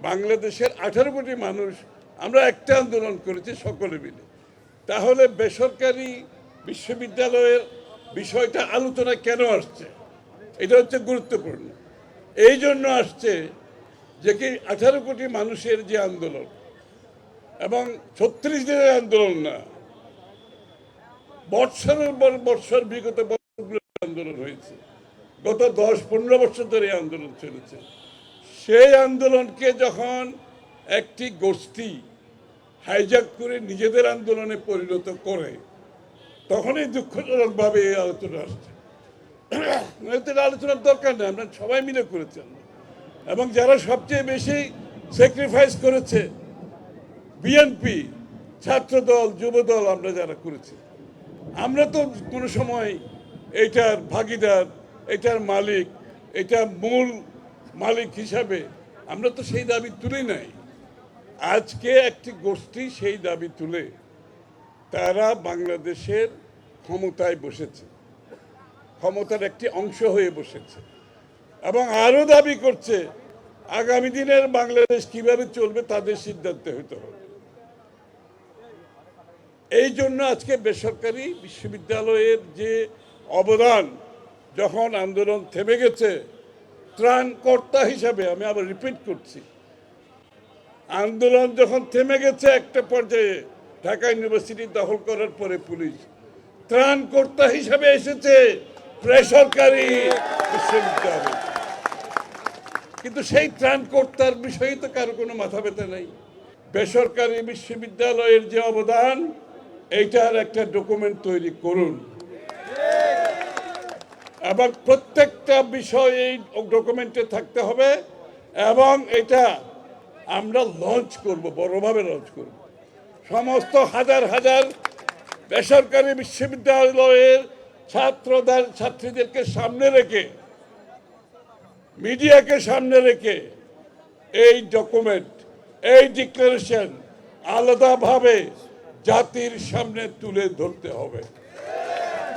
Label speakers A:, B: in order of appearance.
A: বাংলাদেশের 18 কোটি মানুষ আমরা একটা আন্দোলন করেছি সকলে মিলে। তাহলে বেসরকারি বিশ্ববিদ্যালয়ের বিষয়টা আলোচনা কেন আসছে? এটা হচ্ছে গুরুত্বপূর্ণ। এই জন্য আসছে যে কি 18 কোটি মানুষের যে আন্দোলন এবং 36 দিনের আন্দোলন না, বৎসরের পর বৎসর বিগত বছরগুলো আন্দোলন হয়েছে। গত 10-15 বছর ধরে এই আন্দোলন চলেছে। সেই আন্দোলনকে যখন একটি গোষ্ঠী হাইজ্যাক করে নিজেদের আন্দোলনে পরিণত করে, তখনই দুঃখজনকভাবে এই আলোচনা আসছে। আলোচনার দরকার নেই, আমরা সবাই মিলে করেছেন। এবং যারা সবচেয়ে বেশি স্যাক্রিফাইস করেছে বিএনপি, ছাত্রদল, যুবদল, আমরা যারা করেছি, আমরা তো কোনো সময় এটার ভাগিদার, এটার মালিক, এটা মূল মালিক হিসাবে আমরা তো সেই দাবি তুলি নাই। আজকে একটি গোষ্ঠী সেই দাবি তুলে তারা বাংলাদেশের ক্ষমতায় বসেছে, ক্ষমতার একটি অংশ হয়ে বসেছে এবং আরও দাবি করছে আগামী দিনের বাংলাদেশ কিভাবে চলবে তাদের সিদ্ধান্ত হতে হবে। এই জন্য আজকে বেসরকারি বিশ্ববিদ্যালয়ের যে অবদান, যখন আন্দোলন থেমে গেছে, ত্রাণকর্তা হিসাবে, আমি আবার রিপিট করছি, আন্দোলন যখন থেমে গেছে একটা পর্যায়ে, ঢাকা ইউনিভার্সিটি দখল করার পরে পুলিশ ত্রাণকর্তা হিসাবে এসেছে বেসরকারি বিশ্ববিদ্যালয়। কিন্তু সেই ত্রাণকর্তার বিষয়ে তো কারো কোনো মাথা ব্যথা নেই। বেসরকারি বিশ্ববিদ্যালয়ের যে অবদান, এইটার একটা ডকুমেন্ট তৈরি করুন এবং প্রত্যেকটা বিষয় এই ডকুমেন্টে থাকতে হবে এবং এটা আমরা লঞ্চ করব, বড়ভাবে লঞ্চ করব। সমস্ত হাজার হাজার বেসরকারি বিশ্ববিদ্যালয়ের ছাত্রীদেরকে সামনে রেখে, মিডিয়াকে সামনে রেখে এই ডকুমেন্ট, এই ডিক্লারেশন আলাদাভাবে জাতির সামনে তুলে ধরতে হবে।